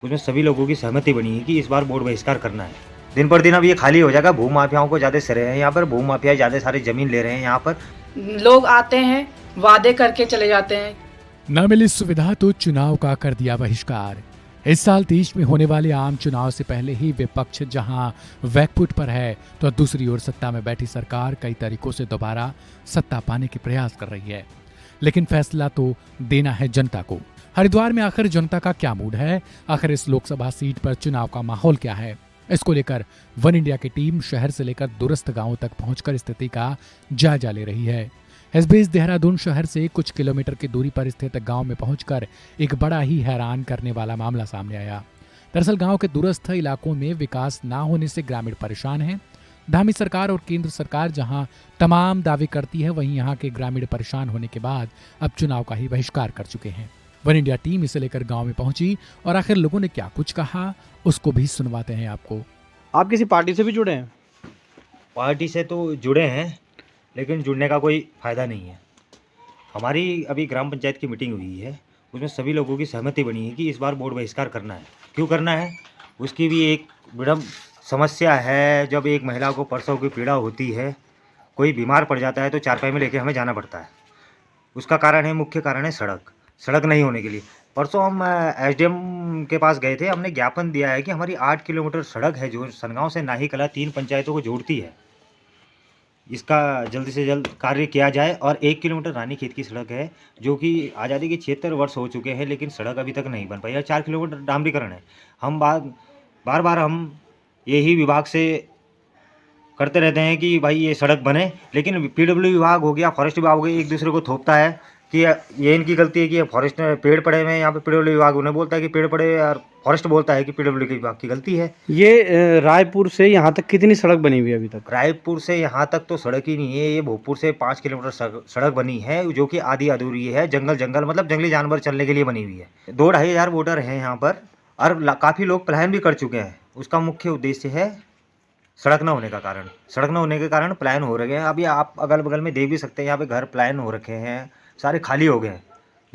उसमें सभी लोगों की सहमति बनी है कि इस बार बोर्ड बहिष्कार करना है। दिन पर दिन अब ये खाली हो जाएगा। भू माफियाओं को ज़्यादा सरे हैं यहाँ पर, भू माफिया ज़्यादा सारी ज़मीन ले रहे हैं यहाँ पर। लोग आते हैं, वादे करके चले जाते हैं। न मिली सुविधा तो चुनाव का कर दिया बहिष्कार। इस साल 23 में होने वाले आम चुनाव से पहले ही विपक्ष जहां बैकफुट पर है, तो दूसरी ओर सत्ता में बैठी सरकार कई तरीकों से दोबारा सत्ता पाने के प्रयास कर रही है। लेकिन फैसला तो देना है जनता को। हरिद्वार में आखिर जनता का क्या मूड है? आखिर इस लोकसभा सीट पर चुनाव का माहौल क्या है? इसको लेकर वन इंडिया की टीम शहर से लेकर दूरस्थ गांवों तक पहुंचकर स्थिति का जायजा ले रही है। इस बीच देहरादून शहर से कुछ किलोमीटर की दूरी पर स्थित गांव में पहुंचकर एक बड़ा ही हैरान करने वाला मामला सामने आया। दरअसल गांव के दूरस्थ इलाकों में विकास ना होने से ग्रामीण परेशान हैं। धामी सरकार और केंद्र सरकार जहां तमाम दावे करती है, वहीं यहां के ग्रामीण परेशान होने के बाद अब चुनाव का ही बहिष्कार कर चुके हैं। वन इंडिया टीम इसे लेकर गांव में पहुंची और आखिर लोगों ने क्या कुछ कहा, उसको भी सुनवाते हैं आपको। आप किसी पार्टी से भी जुड़े हैं? पार्टी से तो जुड़े हैं, लेकिन जुड़ने का कोई फ़ायदा नहीं है। हमारी अभी ग्राम पंचायत की मीटिंग हुई है, उसमें सभी लोगों की सहमति बनी है कि इस बार बोर्ड बहिष्कार करना है। क्यों करना है, उसकी भी एक विडम्ब समस्या है। जब एक महिला को प्रसव की पीड़ा होती है, कोई बीमार पड़ जाता है, तो चारपाई में लेके हमें जाना पड़ता है। उसका कारण है, मुख्य कारण है सड़क नहीं होने के लिए। परसों हम एसडीएम के पास गए थे, हमने ज्ञापन दिया है कि हमारी 8 किलोमीटर सड़क है जो सनगांव से नाही कला 3 पंचायतों को जोड़ती है, इसका जल्द से जल्द कार्य किया जाए। और 1 किलोमीटर रानीखेत की सड़क है जो कि आज़ादी के 76 वर्ष हो चुके हैं, लेकिन सड़क अभी तक नहीं बन पाई है। 4 किलोमीटर डामरीकरण है। हम बार बार हम यही विभाग से करते रहते हैं कि भाई ये सड़क बने, लेकिन पीडब्ल्यू विभाग हो गया, फॉरेस्ट विभाग हो गया, एक दूसरे को थोपता है कि ये इनकी गलती है कि ये फॉरेस्ट में पेड़ पड़े हुए हैं। यहाँ पे पीडब्ल्यू विभाग उन्हें बोलता है कि पेड़ पड़े, और फॉरेस्ट बोलता है कि पीडब्ल्यू के विभाग की गलती है। ये रायपुर से यहाँ तक कितनी सड़क बनी हुई है अभी तक? रायपुर से यहाँ तक तो सड़क ही नहीं है। ये भोजपुर से 5 किलोमीटर सड़क बनी है जो कि आधी अधूरी है। जंगल मतलब जंगली जानवर चलने के लिए बनी हुई है। 2-2.5 हज़ार वोटर हैं यहाँ पर, और काफ़ी लोग पलायन भी कर चुके हैं। उसका मुख्य उद्देश्य है सड़क न होने का कारण। सड़क न होने के कारण पलायन हो रहे हैं। अभी आप अगल बगल में देख भी सकते हैं, यहाँ पे घर पलायन हो रखे हैं, सारे खाली हो गए हैं।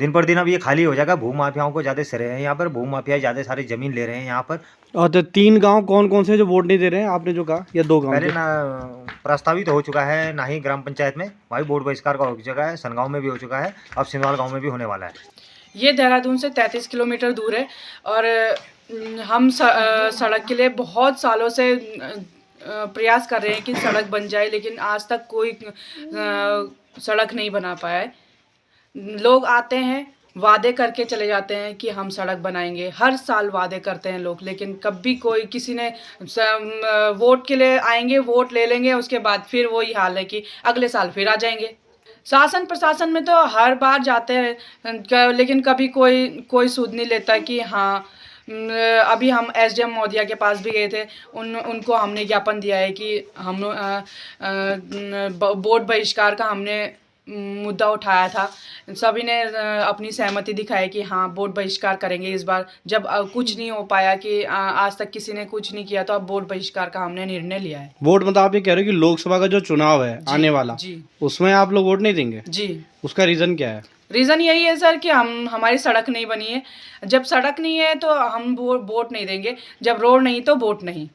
दिन पर दिन अब ये खाली हो जाएगा। भू माफियाओं को ज़्यादा सरे हैं यहाँ पर, भू माफिया ज़्यादा सारी ज़मीन ले रहे हैं यहाँ पर। और तो 3 गांव कौन कौन से जो वोट नहीं दे रहे हैं आपने जो कहा, या 2 गांव? पहले ना प्रस्तावित हो चुका है नाही ग्राम पंचायत में, वही बोर्ड बहिष्कार का हो चुका है। सनगांव में भी हो चुका है, अब सिंधवाल गाँव में भी होने वाला है। ये देहरादून से 33 किलोमीटर दूर है और हम सड़क के लिए बहुत सालों से प्रयास कर रहे हैं कि सड़क बन जाए, लेकिन आज तक कोई सड़क नहीं बना पाया है। लोग आते हैं, वादे करके चले जाते हैं कि हम सड़क बनाएंगे। हर साल वादे करते हैं लोग, लेकिन कभी कोई किसी ने वोट के लिए आएंगे, वोट ले लेंगे, उसके बाद फिर वही हाल है कि अगले साल फिर आ जाएंगे। शासन प्रशासन में तो हर बार जाते हैं, लेकिन कभी कोई सुध नहीं लेता कि हाँ। अभी हम एसडीएम महोदया के पास भी गए थे, उनको हमने ज्ञापन दिया है कि हम बोर्ड बहिष्कार का हमने मुद्दा उठाया था। सभी ने अपनी सहमति दिखाई कि हाँ बोर्ड बहिष्कार करेंगे इस बार। जब कुछ नहीं हो पाया कि आज तक किसी ने कुछ नहीं किया, तो अब बोर्ड बहिष्कार का हमने निर्णय लिया है। वोट मतलब आप ये कह रहे हो कि लोकसभा का जो चुनाव है आने वाला जी, उसमें आप लोग वोट नहीं देंगे? जी। उसका रीजन क्या है? रीज़न यही है सर कि हमारी सड़क नहीं बनी है। जब सड़क नहीं है तो हम वोट नहीं देंगे, जब रोड नहीं तो वोट नहीं।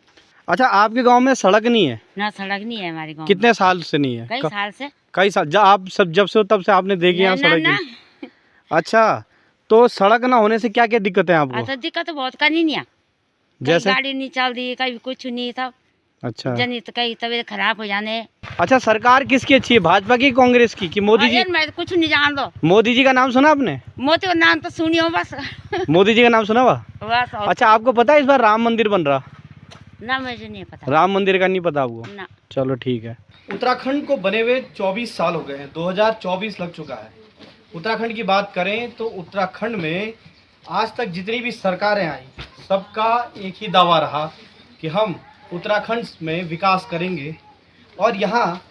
अच्छा, आपके गांव में सड़क नहीं है? ना, सड़क नहीं है हमारे गांव। कितने साल से नहीं है? कई साल से। कई साल जब से हो तब से आपने देखी यहाँ सड़क ना, नहीं? अच्छा, तो सड़क ना होने से क्या क्या दिक्कत है आपको? अच्छा, दिक्कत तो बहुत करनी नहीं है। जैसे गाड़ी नहीं चल रही, कभी कुछ नहीं था। अच्छा, जनित कई तबीयत खराब हो जाने। अच्छा, सरकार किसकी अच्छी है, भाजपा की कांग्रेस की कि मोदी जी? मैं कुछ नहीं जान दो। मोदी जी का नाम सुना आपने? मोदी का नाम तो सुनियो बस। मोदी जी का नाम सुना हुआ? बस। अच्छा, आपको पता है इस बार राम मंदिर बन रहा? ना, मुझे नहीं पता। राम मंदिर का नहीं पता आपको? ना। चलो ठीक है। उत्तराखंड को बने हुए 24 साल हो गए हैं, 2024 लग चुका है। उत्तराखंड की बात करें तो उत्तराखंड में आज तक जितनी भी सरकारें आई, सबका एक ही दावा रहा कि हम उत्तराखंड में विकास करेंगे और यहाँ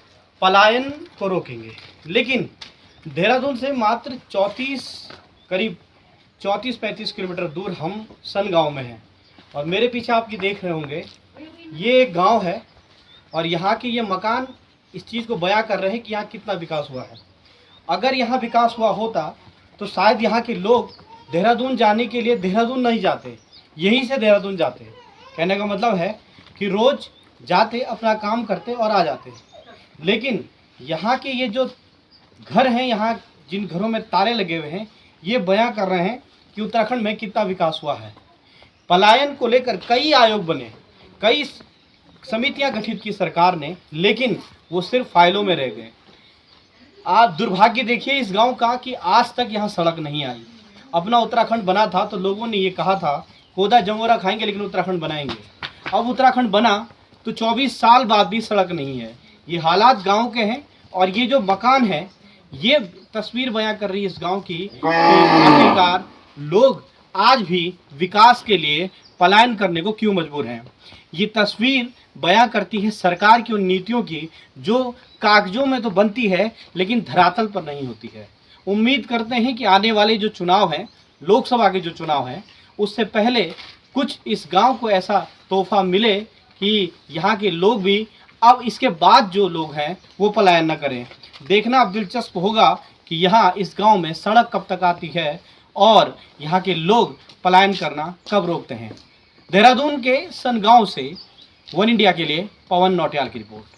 पलायन को रोकेंगे। लेकिन देहरादून से मात्र करीब 34-35 किलोमीटर दूर हम सनगांव में हैं, और मेरे पीछे आप ये देख रहे होंगे, ये एक गांव है, और यहाँ के ये मकान इस चीज़ को बयां कर रहे हैं कि यहाँ कितना विकास हुआ है। अगर यहाँ विकास हुआ होता तो शायद यहाँ के लोग देहरादून जाने के लिए देहरादून नहीं जाते, यहीं से देहरादून जाते हैं। कहने का मतलब है कि रोज़ जाते, अपना काम करते और आ जाते। लेकिन यहाँ के ये जो घर हैं, यहाँ जिन घरों में ताले लगे हुए हैं, ये बयां कर रहे हैं कि उत्तराखंड में कितना विकास हुआ है। पलायन को लेकर कई आयोग बने, कई समितियां गठित की सरकार ने, लेकिन वो सिर्फ फाइलों में रह गए। आज दुर्भाग्य देखिए इस गांव का कि आज तक यहाँ सड़क नहीं आई। अपना उत्तराखंड बना था तो लोगों ने ये कहा था कोदा जंगोरा खाएंगे लेकिन उत्तराखंड बनाएंगे। अब उत्तराखंड बना तो 24 साल बाद भी सड़क नहीं है। ये हालात गांव के हैं और ये जो मकान है ये तस्वीर बयां कर रही है इस गांव की कि आखिरकार लोग आज भी विकास के लिए पलायन करने को क्यों मजबूर हैं। ये तस्वीर बयां करती है सरकार की उन नीतियों की जो कागजों में तो बनती है लेकिन धरातल पर नहीं होती है। उम्मीद करते हैं कि आने वाले जो चुनाव हैं, लोकसभा के जो चुनाव हैं, उससे पहले कुछ इस गांव को ऐसा तोहफा मिले कि यहाँ के लोग भी अब इसके बाद जो लोग हैं वो पलायन न करें। देखना अब दिलचस्प होगा कि यहाँ इस गांव में सड़क कब तक आती है और यहाँ के लोग पलायन करना कब रोकते हैं। देहरादून के सनगांव से वन इंडिया के लिए पवन नौटियाल की रिपोर्ट।